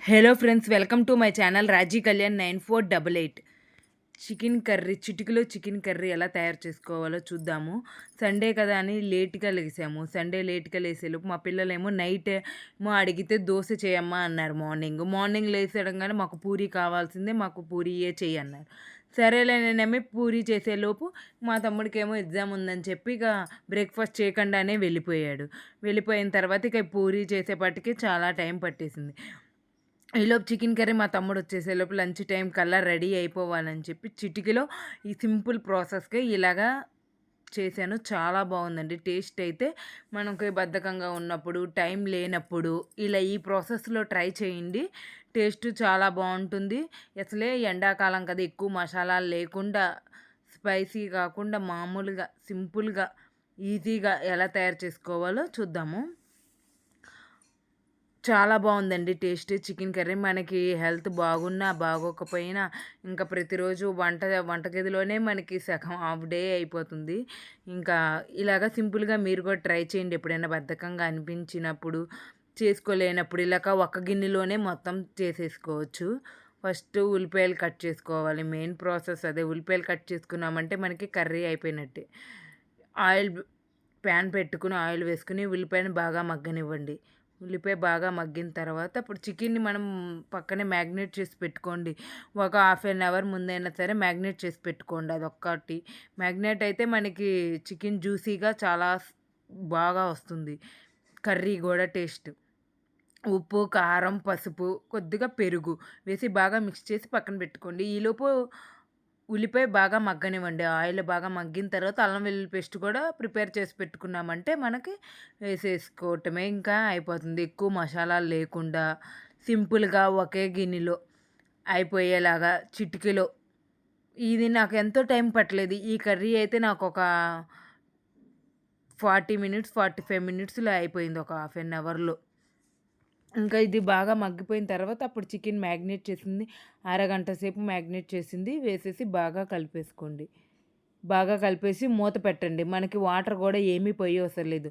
Hello friends, welcome to my channel Raji Kalyan 9488. Chicken curry, చిటికలో chicken curry ఎలా తయారు చేసుకోవాలో చూద్దాము. సండే కదా అని లేట్గా లేసాము. సండే లేట్గా లేసేలోపు మా పిల్లలేమో నైట్ ఏమో అడిగితే దోశ చేయమ్మా అన్నారు. మార్నింగ్ లేసడంగానే మాకు పూరి కావాల్సిందే, మాకు పూరియే చెయ్యి అన్నారు. సరేలే నేనేమి పూరి చేసేలోపు మా తమ్ముడికేమో ఎగ్జామ్ ఉందని చెప్పి ఇక బ్రేక్ఫాస్ట్ చేయకుండానే వెళ్ళిపోయాడు. వెళ్ళిపోయిన తర్వాత ఇక పూరి చేసేపాటికి చాలా టైం పట్టేసింది. ఈలోపు చికెన్ కర్రీ మా తమ్ముడు వచ్చేసేలోపు లంచ్ టైం కల్లా రెడీ అయిపోవాలని చెప్పి చిటికెలో ఈ సింపుల్ ప్రాసెస్‌కి ఇలాగా చేశాను. చాలా బావుందండి. టేస్ట్ అయితే మనకి బద్ధకంగా ఉన్నప్పుడు, టైం లేనప్పుడు ఇలా ఈ ప్రాసెస్‌లో ట్రై చేయండి. టేస్ట్ చాలా బావుంటుంది. అసలే ఎండాకాలం కదా! ఎక్కువ మసాలాలు లేకుండా, స్పైసీ కాకుండా మామూలుగా సింపుల్‌గా, ఈజీగా ఎలా తయారు చేసుకోవాలో చూద్దాము. చాలా బావుందండి టేస్ట్ చికెన్ కర్రీ. మనకి హెల్త్ బాగున్నా, బాగోకపోయినా ఇంకా ప్రతిరోజు వంటగదిలోనే మనకి సగం హాఫ్ డే అయిపోతుంది. ఇంకా ఇలాగ సింపుల్‌గా మీరు కూడా ట్రై చేయండి. ఎప్పుడైనా బద్ధకంగా అనిపించినప్పుడు, చేసుకోలేనప్పుడు ఇలాగ ఒక్క గిన్నెలోనే మొత్తం చేసేసుకోవచ్చు. ఫస్ట్ ఉల్లిపాయలు కట్ చేసుకోవాలి. మెయిన్ ప్రాసెస్ అదే. ఉల్లిపాయలు కట్ చేసుకున్నామంటే మనకి కర్రీ అయిపోయినట్టే. ఆయిల్ ప్యాన్ పెట్టుకొని ఆయిల్ వేసుకొని ఉల్లిపాయని బాగా మగ్గనివ్వండి. ఉల్లిపాయ బాగా మగ్గిన తర్వాత ఇప్పుడు చికెన్‌ని మనం పక్కనే మ్యాగ్నేట్ చేసి పెట్టుకోండి. ఒక హాఫ్ ఎన్ అవర్ ముందైనా సరే మ్యాగ్నేట్ చేసి పెట్టుకోండి అదొక్కటి. మ్యాగ్నేట్ అయితే మనకి చికెన్ జ్యూసీగా చాలా బాగా వస్తుంది. కర్రీ గూడా టేస్ట్. ఉప్పు, కారం, పసుపు, కొద్దిగా పెరుగు వేసి బాగా మిక్స్ చేసి పక్కన పెట్టుకోండి. ఈలోపు ఉల్లిపాయ బాగా మగ్గనివ్వండి. ఆయిల్ బాగా మగ్గిన తర్వాత అల్లం వెల్లుల్లి పేస్ట్ కూడా ప్రిపేర్ చేసి పెట్టుకున్నామంటే మనకి వేసేసుకోవటమే ఇంకా అయిపోతుంది. ఎక్కువ మసాలాలు లేకుండా సింపుల్‌గా ఒకే గిన్నెలో అయిపోయేలాగా చిటికెలో. ఇది నాకు ఎంతో టైం పట్టలేదు. ఈ కర్రీ అయితే నాకొక 40 మినిట్స్, 45 మినిట్స్‌లో అయిపోయింది. ఒక హాఫ్ ఎన్ అవర్‌లో. ఇంకా ఇది బాగా మగ్గిపోయిన తర్వాత అప్పుడు చికెన్ మ్యాగ్నేట్ చేసింది అరగంట సేపు మ్యాగ్నేట్ చేసింది వేసేసి బాగా కలిపేసుకోండి. బాగా కలిపేసి మూత పెట్టండి. మనకి వాటర్ గూడా ఏమీ పొయ్యవసరం లేదు.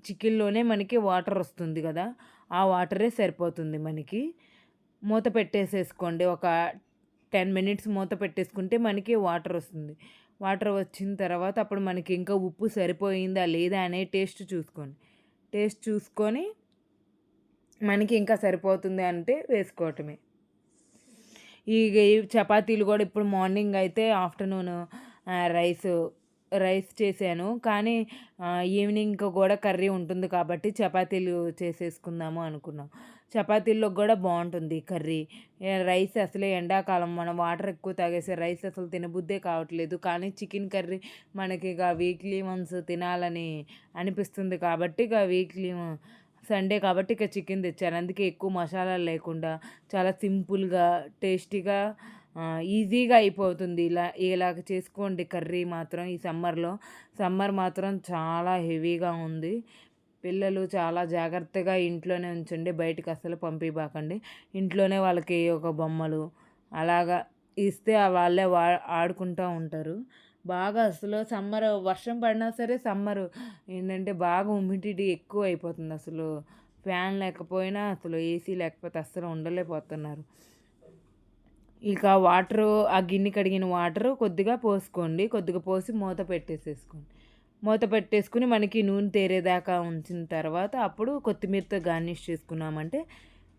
చికెన్‌లోనే మనకి వాటర్ వస్తుంది గదా! ఆ వాటరే సరిపోతుంది మనకి. మూత పెట్టేసేసుకోండి. ఒక 10 మినిట్స్ మూత పెట్టేసుకుంటే మనకి వాటర్ వస్తుంది. వాటర్ వచ్చిన తర్వాత అప్పుడు మనకి ఇంకా ఉప్పు సరిపోయిందా లేదా అనే టేస్ట్ చూసుకోండి. టేస్ట్ చూసుకొని మనకి ఇంకా సరిపోతుంది అంటే వేసుకోవటమే. ఈ చపాతీలు గూడా ఇప్పుడు మార్నింగ్ అయితే ఆఫ్టర్‌నూను రైస్ చేశాను. కానీ ఈవినింగ్ గూడా కర్రీ ఉంటుంది కాబట్టి చపాతీలు చేసేసుకుందాము అనుకున్నాం. చపాతీల్లోకి గూడా బావుంటుంది కర్రీ. రైస్ అసలే ఎండాకాలం మనం వాటర్ ఎక్కువ తాగేసి రైస్ అసలు తినబుద్దే కావట్లేదు. కానీ చికెన్ కర్రీ మనకి ఇక వీక్లీ వన్స్ తినాలని అనిపిస్తుంది కాబట్టి ఇక సండే కాబట్టి ఇక చికెన్ తెచ్చాను. అందుకే ఎక్కువ మసాలాలు లేకుండా చాలా సింపుల్‌గా, టేస్టీగా ఈజీగా అయిపోతుంది. ఇలాగ చేసుకోండి కర్రీ మాత్రం ఈ సమ్మర్‌లో. సమ్మర్ మాత్రం చాలా హెవీగా ఉంది. పిల్లలు చాలా జాగ్రత్తగా ఇంట్లోనే ఉంచండి. బయటికి అస్సలు పంపియబాకండి. ఇంట్లోనే వాళ్ళకి ఒక బొమ్మలు అలాగా ఇస్తే వాళ్ళే ఆడుకుంటా ఉంటారు. బాగా అసలు వర్షం పడినా సరే ఏంటంటే బాగా హ్యూమిడిటీ ఎక్కువైపోతుంది అసలు. ఫ్యాన్ లేకపోయినా అసలు ఏసీ లేకపోతే అస్సలు ఉండలేకపోతున్నారు. ఇక ఆ గిన్నె కడిగిన వాటరు కొద్దిగా పోసుకోండి. కొద్దిగా పోసి మూత పెట్టేసేసుకోండి. మూత పెట్టేసుకొని మనకి నూనె తేరేదాకా ఉంచిన తర్వాత అప్పుడు కొత్తిమీరతో గార్నిష్ చేసుకున్నామంటే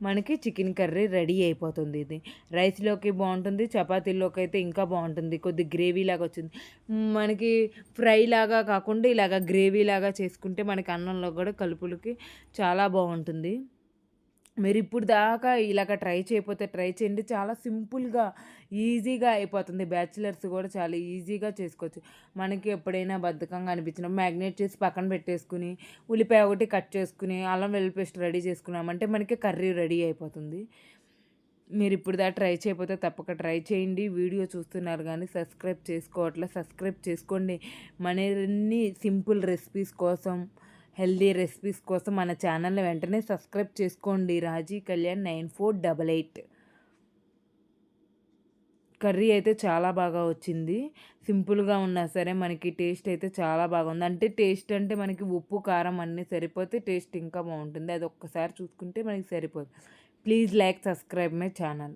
మనకి చికెన్ కర్రీ రెడీ అయిపోతుంది ఇది. రైస్‌లోకి బావుంటుంది. చపాతీల్లోకి అయితే ఇంకా బావుంటుంది. కొద్దిగా గ్రేవీలాగా వచ్చింది. మనకి ఫ్రైలాగా కాకుండా ఇలాగ గ్రేవీలాగా చేసుకుంటే మనకి అన్నంలో కూడా కలుపులకి చాలా బావుంటుంది. మీరిప్పుడు దాకా ఇలాగ ట్రై చేయకపోతే ట్రై చేయండి. చాలా సింపుల్‌గా, ఈజీగా అయిపోతుంది. బ్యాచిలర్స్ కూడా చాలా ఈజీగా చేసుకోవచ్చు. మనకి ఎప్పుడైనా బద్ధకంగా అనిపించినప్పుడు మ్యాగ్నేట్ చేసి పక్కన పెట్టేసుకొని, ఉల్లిపాయ ఒకటి కట్ చేసుకొని, అల్లం వెల్లుల్లి పేస్ట్ రెడీ చేసుకున్నామంటే మనకి కర్రీ రెడీ అయిపోతుంది. మీరిప్పుడు దాకా ట్రై చేయకపోతే తప్పక ట్రై చేయండి. వీడియో చూస్తున్నారు కానీ సబ్స్క్రైబ్ చేసుకోవట్లే. సబ్స్క్రైబ్ చేసుకోండి. మరిన్ని సింపుల్ రెసిపీస్ కోసం, హెల్తీ రెసిపీస్ కోసం మన ఛానల్‌ని వెంటనే సబ్స్క్రైబ్ చేసుకోండి. రాజీ కళ్యాణ్ 9488. కర్రీ అయితే చాలా బాగా వచ్చింది. సింపుల్‌గా ఉన్నా సరే మనకి టేస్ట్ అయితే చాలా బాగుంది. అంటే టేస్ట్ అంటే మనకి ఉప్పు, కారం అన్నీ సరిపోతే టేస్ట్ ఇంకా బావుంటుంది. అదొక్కసారి చూసుకుంటే మనకి సరిపోదు. Please like, subscribe my channel.